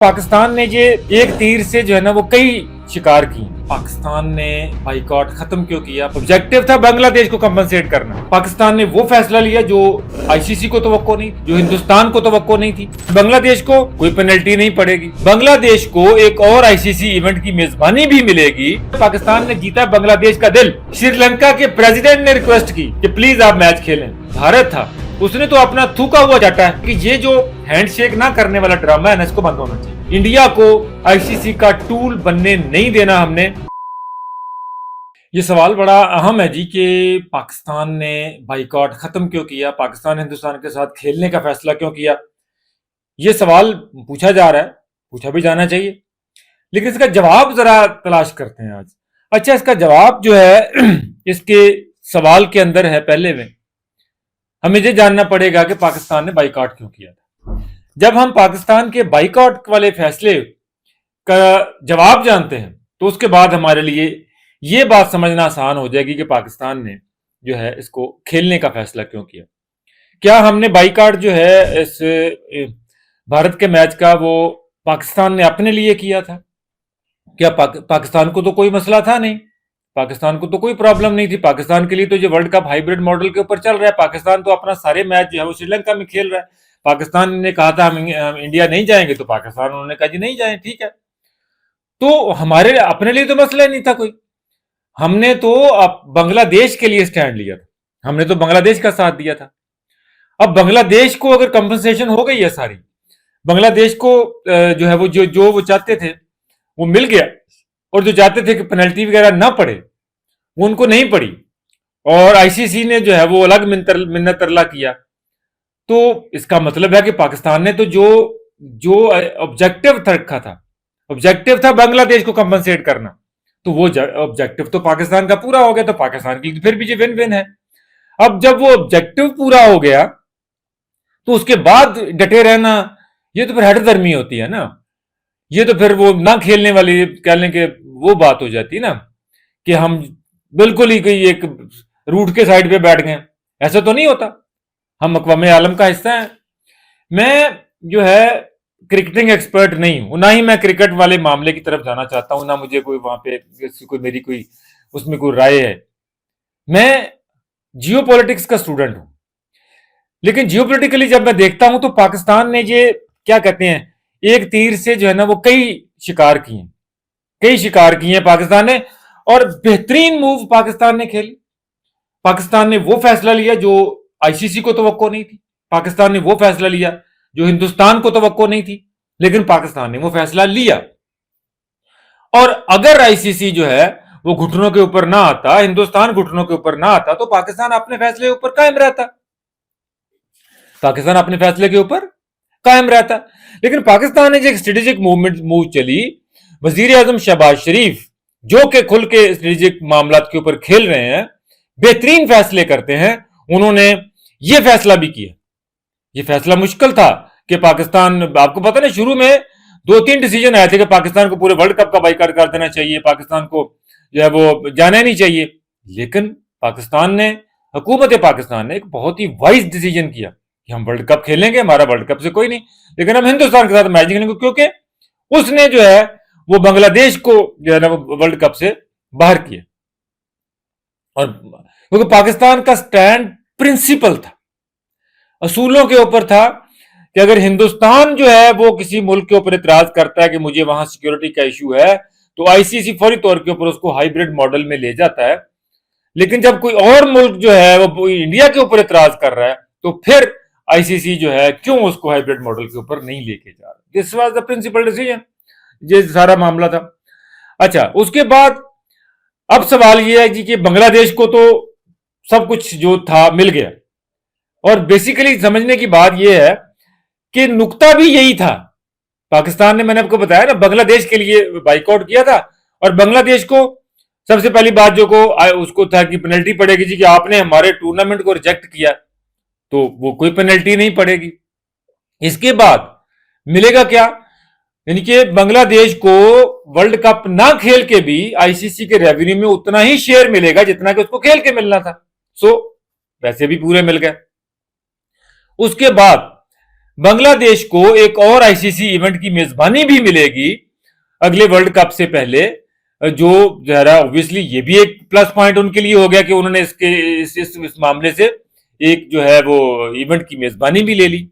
पाकिस्तान ने ये एक तीर से जो है ना वो कई शिकार की। पाकिस्तान ने बाइकॉट खत्म क्यों किया? ऑब्जेक्टिव था बांग्लादेश को कंपनसेट करना। पाकिस्तान ने वो फैसला लिया जो आईसीसी को तवक्को नहीं, जो हिंदुस्तान को तवक्को नहीं थी। बांग्लादेश को कोई पेनल्टी नहीं पड़ेगी, बांग्लादेश को एक और आईसीसी इवेंट की मेजबानी भी मिलेगी। पाकिस्तान ने जीता बांग्लादेश का दिल। श्रीलंका के प्रेसिडेंट ने रिक्वेस्ट की कि प्लीज आप मैच खेलें। भारत था, उसने तो अपना थूका हुआ जाता है कि ये जो हैंडशेक ना करने वाला ड्रामा है ना, इसको बंद होना चाहिए। इंडिया को आईसीसी का टूल बनने नहीं देना हमने। ये सवाल बड़ा अहम है जी कि पाकिस्तान ने बाइकॉट खत्म क्यों किया, पाकिस्तान हिंदुस्तान के साथ खेलने का फैसला क्यों किया। ये सवाल पूछा जा रहा है, पूछा भी जाना चाहिए, लेकिन इसका जवाब जरा तलाश करते हैं आज। अच्छा, इसका जवाब जो है इसके सवाल के अंदर है। पहले में हमें ये जानना पड़ेगा कि पाकिस्तान ने बाइकआउट क्यों किया था। जब हम पाकिस्तान के बाइकआउट वाले फैसले का जवाब जानते हैं तो उसके बाद हमारे लिए ये बात समझना आसान हो जाएगी कि पाकिस्तान ने जो है इसको खेलने का फैसला क्यों किया। क्या हमने बाइकआउट जो है इस भारत के मैच का वो पाकिस्तान ने अपने लिए किया था? क्या पाकिस्तान को तो कोई मसला था नहीं, पाकिस्तान को तो कोई प्रॉब्लम नहीं थी। पाकिस्तान के लिए तो ये वर्ल्ड कप हाइब्रिड मॉडल के ऊपर चल रहा है। पाकिस्तान तो अपना सारे मैच जो है वो श्रीलंका में खेल रहा है। पाकिस्तान ने कहा था हम इंडिया नहीं जाएंगे, तो पाकिस्तान उन्होंने कहा जी नहीं जाए, ठीक है। तो हमारे अपने लिए तो मसला नहीं था कोई। हमने तो बांग्लादेश के लिए स्टैंड लिया था, हमने तो बांग्लादेश का साथ दिया था। अब बांग्लादेश को अगर कंपनसेशन हो गई है सारी, बांग्लादेश को जो है वो जो वो चाहते थे वो मिल गया, और जो चाहते थे कि पेनल्टी वगैरह ना पड़े वो उनको नहीं पड़ी, और आईसीसी ने जो है वो अलग मिन्नत तरला किया। तो इसका मतलब है कि पाकिस्तान ने तो जो जो ऑब्जेक्टिव रखा था, ऑब्जेक्टिव था बांग्लादेश को कंपनसेट करना, तो वो ऑब्जेक्टिव तो पाकिस्तान का पूरा हो गया। तो पाकिस्तान की फिर भी ये विन विन है। अब जब वो ऑब्जेक्टिव पूरा हो गया तो उसके बाद डटे रहना, ये तो फिर हठधर्मी होती है ना। ये तो फिर वो ना खेलने वाली कहने के वो बात हो जाती है ना कि हम बिल्कुल ही कोई एक रूट के साइड पे बैठ गए। ऐसा तो नहीं होता, हम अक़वाम आलम का हिस्सा हैं। मैं जो है क्रिकेटिंग एक्सपर्ट नहीं हूं, ना ही मैं क्रिकेट वाले मामले की तरफ जाना चाहता हूं, ना मुझे कोई वहां पे कोई मेरी कोई उसमें कोई राय है। मैं जियो पॉलिटिक्स का स्टूडेंट हूं, लेकिन जियो पॉलिटिकली जब मैं देखता हूं तो पाकिस्तान ने ये क्या कहते हैं, एक तीर से जो है ना वो कई शिकार किए, कई शिकार किए हैं पाकिस्तान ने। और बेहतरीन मूव पाकिस्तान ने खेली। पाकिस्तान ने वो फैसला लिया जो आईसीसी को तवक्को नहीं थी, पाकिस्तान ने वो फैसला लिया जो हिंदुस्तान को तवक्को नहीं थी, लेकिन पाकिस्तान ने वो फैसला लिया। और अगर आईसीसी जो है वो घुटनों के ऊपर ना आता, हिंदुस्तान घुटनों के ऊपर ना आता, तो पाकिस्तान अपने फैसले के ऊपर कायम रहता, पाकिस्तान अपने फैसले के ऊपर कायम रहता। लेकिन पाकिस्तान ने जो स्ट्रेटेजिक मूव चली, वजीर आजम शहबाज शरीफ जो के खुल के स्ट्रेटेजिक मामलात के ऊपर खेल रहे हैं, बेहतरीन फैसले करते हैं, उन्होंने ये फैसला भी किया। ये फैसला मुश्किल था कि पाकिस्तान, आपको पता ना शुरू में 2-3 डिसीजन आए थे कि पाकिस्तान को पूरे वर्ल्ड कप का बाइकआउट कर देना चाहिए, पाकिस्तान को जो है वो जाना नहीं चाहिए। लेकिन पाकिस्तान ने, हुकूमत पाकिस्तान ने एक बहुत ही वाइज डिसीजन किया कि हम वर्ल्ड कप खेलेंगे, हमारा वर्ल्ड कप से कोई नहीं, लेकिन हम हिंदुस्तान के साथ मैच खेलेंगे, क्योंकि उसने जो है वो बांग्लादेश को जो है ना वर्ल्ड कप से बाहर किया। और क्योंकि पाकिस्तान का स्टैंड प्रिंसिपल था, असूलों के ऊपर था कि अगर हिंदुस्तान जो है वो किसी मुल्क के ऊपर इतराज करता है कि मुझे वहां सिक्योरिटी का इशू है, तो आईसीसी फौरी तौर के ऊपर उसको हाइब्रिड मॉडल में ले जाता है। लेकिन जब कोई और मुल्क जो है वो इंडिया के ऊपर इतराज कर रहा है, तो फिर आईसीसी जो है क्यों उसको हाइब्रिड मॉडल के ऊपर नहीं लेके जा रहा। This was the principal decision, ये सारा मामला था। अच्छा, उसके बाद अब सवाल ये है जी कि बांग्लादेश को तो सब कुछ जो था मिल गया, और बेसिकली समझने की बात यह है कि नुक्ता भी यही था। पाकिस्तान ने, मैंने आपको बताया ना, बांग्लादेश के लिए बाइकआउट किया था, और बांग्लादेश को सबसे पहली बात जो को उसको था कि पेनल्टी पड़ेगी जी कि आपने हमारे टूर्नामेंट को रिजेक्ट किया, तो वो कोई पेनल्टी नहीं पड़ेगी। इसके बाद मिलेगा क्या, यानी कि बांग्लादेश को वर्ल्ड कप ना खेल के भी आईसीसी के रेवेन्यू में उतना ही शेयर मिलेगा जितना कि उसको खेल के मिलना था। सो वैसे भी पूरे मिल गए। उसके बाद बांग्लादेश को एक और आईसीसी इवेंट की मेजबानी भी मिलेगी अगले वर्ल्ड कप से पहले, जो जरा ऑब्वियसली ये भी एक प्लस पॉइंट उनके लिए हो गया कि उन्होंने इस मामले से एक जो है वो इवेंट की मेजबानी भी ले ली।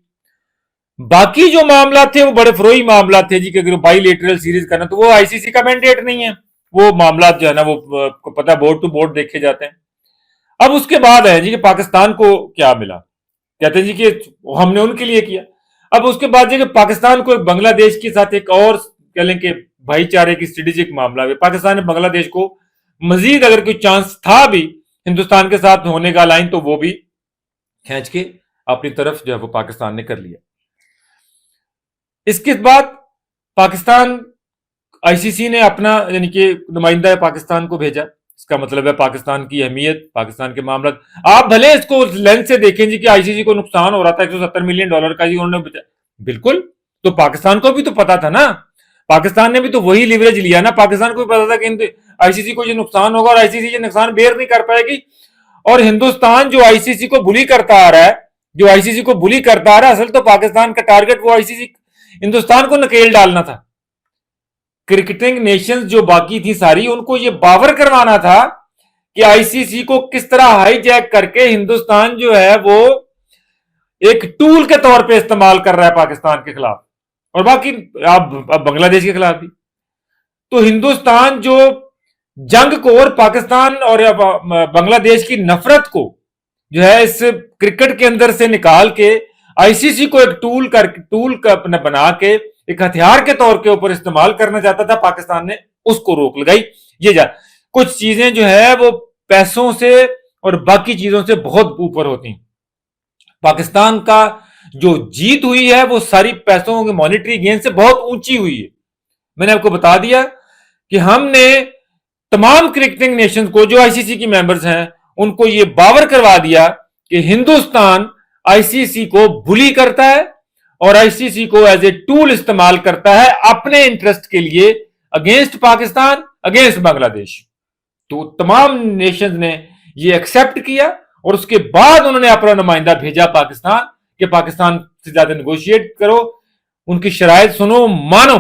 बाकी जो मामला थे वो बड़े फ्रोई मामला थे जी, कि अगर बाइलेटरल सीरीज करना तो वो आईसीसी का मैंडेट नहीं है, वो मामला जो है ना वो पता बोर्ड टू बोर्ड देखे जाते हैं। अब उसके बाद है जी कि पाकिस्तान को क्या मिला, कहते हैं जी कि हमने उनके लिए किया। अब उसके बाद जी कि पाकिस्तान को बांग्लादेश के साथ एक और कह लें कि भाईचारे की स्ट्रेटेजिक मामला है। पाकिस्तान ने बांग्लादेश को मजीद अगर कोई चांस था भी हिंदुस्तान के साथ होने का लाइन, तो वो भी खींच के अपनी तरफ जो है वो पाकिस्तान ने कर लिया। इसके बाद पाकिस्तान आईसीसी ने अपना यानी कि नुमाइंदा पाकिस्तान को भेजा। इसका मतलब है पाकिस्तान की अहमियत, पाकिस्तान के मामला। आप भले इसको लेंस से देखें जी कि आईसीसी को नुकसान हो रहा था $170 मिलियन का जी उन्होंने, बिल्कुल, तो पाकिस्तान को भी तो पता था ना, पाकिस्तान ने भी तो वही लिवरेज लिया ना। पाकिस्तान को भी पता था कि आईसीसी को ये नुकसान होगा और आईसीसी ये नुकसान बेयर नहीं कर पाएगी। और हिंदुस्तान जो आईसीसी को बुली करता आ रहा है, जो आईसीसी को बुली करता आ रहा है, असल तो पाकिस्तान का टारगेट वो आईसीसी हिंदुस्तान को नकेल डालना था। क्रिकेटिंग नेशंस जो बाकी थी सारी, उनको ये बावर करवाना था कि आईसीसी को किस तरह हाईजैक करके हिंदुस्तान जो है वो एक टूल के तौर पे इस्तेमाल कर रहा है पाकिस्तान के खिलाफ, और बाकी अब बांग्लादेश के खिलाफ भी। तो हिंदुस्तान जो जंग को और पाकिस्तान और बांग्लादेश की नफरत को जो है इस क्रिकेट के अंदर से निकाल के आईसीसी को एक टूल अपना बना के एक हथियार के तौर के ऊपर इस्तेमाल करना चाहता था। पाकिस्तान ने उसको रोक लगाई। ये जा कुछ चीजें जो है वो पैसों से और बाकी चीजों से बहुत ऊपर होती। पाकिस्तान का जो जीत हुई है वो सारी पैसों के मॉनिटरी गेन से बहुत ऊंची हुई है। मैंने आपको बता दिया कि हमने तमाम क्रिकेटिंग नेशंस को जो आईसीसी की मेंबर्स हैं उनको ये बावर करवा दिया कि हिंदुस्तान आईसीसी को बुली करता है और आईसीसी को एज ए टूल इस्तेमाल करता है अपने इंटरेस्ट के लिए, अगेंस्ट पाकिस्तान, अगेंस्ट बांग्लादेश। तो तमाम नेशंस ने ये एक्सेप्ट किया और उसके बाद उन्होंने अपना नुमाइंदा भेजा पाकिस्तान कि पाकिस्तान से ज्यादा नेगोशिएट करो, उनकी शराइत सुनो, मानो।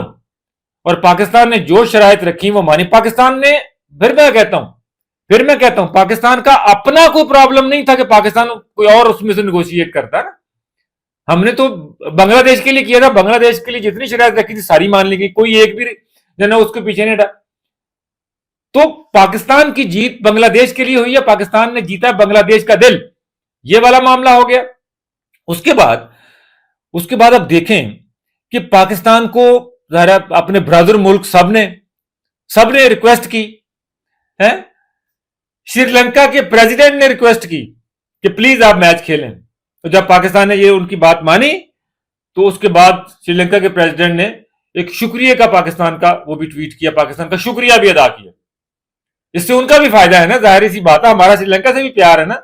और पाकिस्तान ने जो शराइत रखी वो मानी। पाकिस्तान ने, फिर मैं कहता हूं पाकिस्तान का अपना कोई प्रॉब्लम नहीं था कि पाकिस्तान कोई और उसमें से नेगोशिएट करता ना। हमने तो बांग्लादेश के लिए किया था, बांग्लादेश के लिए जितनी शराइत रखी थी सारी मान ली गई, कोई एक भी जना उसके पीछे नहीं हटा। तो पाकिस्तान की जीत बांग्लादेश के लिए हुई है, पाकिस्तान ने जीता बांग्लादेश का दिल, ये वाला मामला हो गया। उसके बाद अब देखें कि पाकिस्तान को जरा अपने ब्रदर मुल्क सबने रिक्वेस्ट की है। श्रीलंका के प्रेसिडेंट ने रिक्वेस्ट की कि प्लीज आप मैच खेलें। तो जब पाकिस्तान ने ये उनकी बात मानी तो उसके बाद श्रीलंका के प्रेसिडेंट ने एक शुक्रिया का पाकिस्तान का वो भी ट्वीट किया, पाकिस्तान का शुक्रिया भी अदा किया। इससे उनका भी फायदा है ना, जाहिर सी बात है, हमारा श्रीलंका से भी प्यार है ना,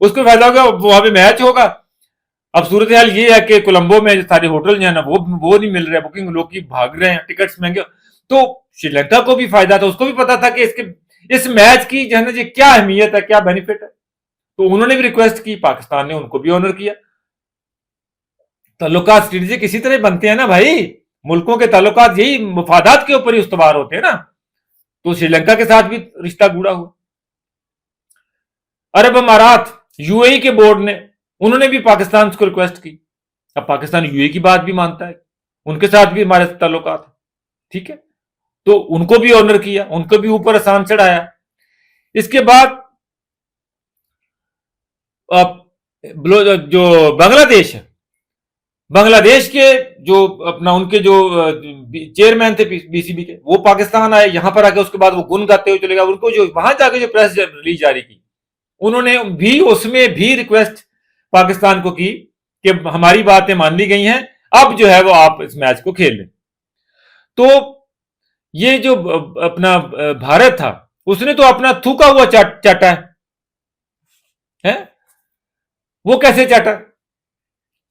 उसको फायदा होगा, वहां पे मैच होगा। अब सूरत हाल ये है कि कोलंबो में सारे होटल जो है ना वो नहीं मिल रहे, बुकिंग लोग की भाग रहे हैं, टिकट्स महंगे। तो श्रीलंका को भी फायदा था, उसको भी पता था कि इस मैच की जो है ना जी क्या अहमियत है, क्या बेनिफिट है। तो उन्होंने भी रिक्वेस्ट की, पाकिस्तान ने उनको भी ऑनर किया। ताल्लुकात स्ट्रेटेजिक इसी तरह बनते हैं ना भाई, मुल्कों के ताल्लुकात यही मुफादात के ऊपर ही उस्तवार होते हैं ना। तो श्रीलंका के साथ भी रिश्ता गूढ़ा हुआ। अरब अमारात, यूएई के बोर्ड ने, उन्होंने भी पाकिस्तान को रिक्वेस्ट की। अब पाकिस्तान यूएई की बात भी मानता है, उनके साथ भी हमारे ताल्लुकात है, ठीक है। तो उनको भी ऑनर किया, उनको भी ऊपर आसान चढ़ाया। इसके बाद जो बांग्लादेश है, बांग्लादेश के जो अपना उनके जो चेयरमैन थे बीसीबी के, वो पाकिस्तान आए, यहां पर आके उसके बाद वो गुन गाते हुए चले गए। उनको जो वहां जाके जो प्रेस रिलीज जारी की, उन्होंने भी उसमें भी रिक्वेस्ट पाकिस्तान को की कि हमारी बातें मान ली गई हैं, अब जो है वो आप इस मैच को खेल लें। तो ये जो अपना भारत था उसने तो अपना थूका हुआ चाटा है, वो कैसे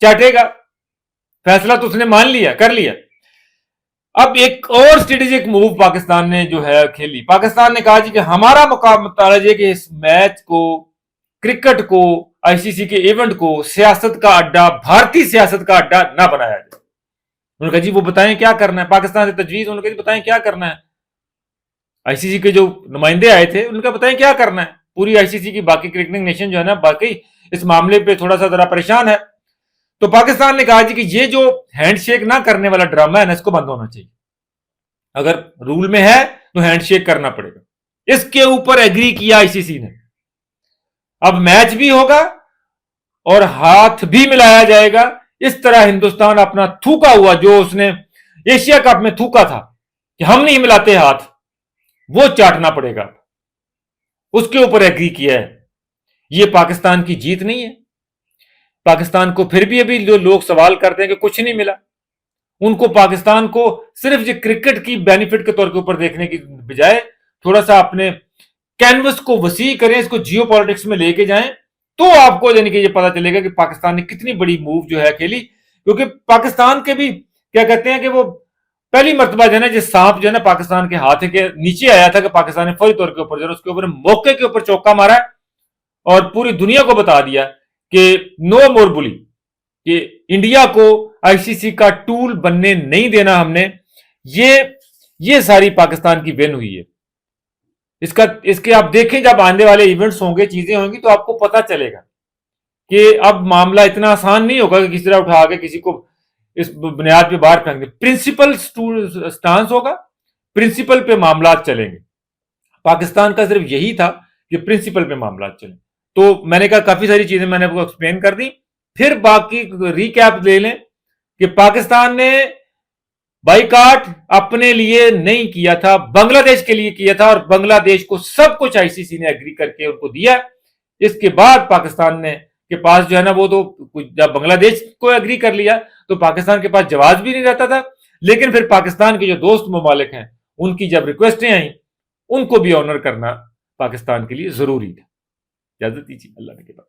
चाटेगा, फैसला तो उसने मान लिया, कर लिया। अब एक और स्ट्रेटेजिक मूव पाकिस्तान ने जो है खेली। पाकिस्तान ने कहा जी कि हमारा मुकाबला कि इस मैच को, क्रिकेट को आईसीसी के इवेंट को सियासत का अड्डा, भारतीय सियासत का अड्डा ना बनाया जाए। उन्होंने कहा जी वो बताएं क्या करना है, पाकिस्तान से तजवीज, उन्होंने कहा बताएं क्या करना है। आईसीसी के जो नुमाइंदे आए थे उनका बताएं क्या करना है। पूरी आईसीसी की बाकी क्रिकेटिंग नेशन जो है ना, बाकी इस मामले पे थोड़ा सा जरा परेशान है। तो पाकिस्तान ने कहा जी कि ये जो हैंडशेक ना करने वाला ड्रामा है ना, इसको बंद होना चाहिए। अगर रूल में है तो हैंडशेक करना पड़ेगा। इसके ऊपर एग्री किया आईसीसी ने। अब मैच भी होगा और हाथ भी मिलाया जाएगा। इस तरह हिंदुस्तान अपना थूका हुआ, जो उसने एशिया कप में थूका था कि हम नहीं मिलाते हाथ, वो चाटना पड़ेगा। उसके ऊपर एग्री किया है। ये पाकिस्तान की जीत नहीं है। पाकिस्तान को फिर भी अभी जो लोग सवाल करते हैं कि कुछ नहीं मिला, उनको पाकिस्तान को सिर्फ ये क्रिकेट की बेनिफिट के तौर के ऊपर देखने की बजाय थोड़ा सा अपने कैनवस को वसी करें, इसको जियो पॉलिटिक्स में लेके जाएं, तो आपको यानी कि ये पता चलेगा कि पाकिस्तान ने कितनी बड़ी मूव जो है खेली। क्योंकि पाकिस्तान के भी क्या कहते हैं कि वो पहली मर्तबा जो है ना, जिस सांप जो है ना पाकिस्तान के हाथ के नीचे आया था कि पाकिस्तान ने फौरी तौर के ऊपर जो है उसके ऊपर मौके के ऊपर चौका मारा है और पूरी दुनिया को बता दिया कि नो मोर बुली, कि इंडिया को आईसीसी का टूल बनने नहीं देना हमने। ये सारी पाकिस्तान की विन हुई है। इसके आप देखें, जब आने वाले इवेंट्स होंगे, चीजें होंगी, तो आपको पता चलेगा कि अब मामला इतना आसान नहीं होगा कि किसी तरह उठा के किसी को इस बुनियाद पे बाहर फेंक दे। प्रिंसिपल स्टांस होगा, प्रिंसिपल पे मामला चलेंगे। पाकिस्तान का सिर्फ यही था कि प्रिंसिपल पे मामला चले। तो मैंने कहा काफी सारी चीजें मैंने आपको एक्सप्लेन कर दी। फिर बाकी रिकैप ले लें कि पाकिस्तान ने बाइकाट अपने लिए नहीं किया था, बांग्लादेश के लिए किया था, और बांग्लादेश को सब कुछ आईसीसी ने एग्री करके उनको दिया। इसके बाद पाकिस्तान ने के पास जो है ना, वो तो जब बांग्लादेश को एग्री कर लिया तो पाकिस्तान के पास जवाब भी नहीं रहता था। लेकिन फिर पाकिस्तान के जो दोस्त ममालिक हैं, उनकी जब रिक्वेस्टें आई, उनको भी ऑनर करना पाकिस्तान के लिए जरूरी था। इजाजत दीजिए, अल्लाह ने के बाद।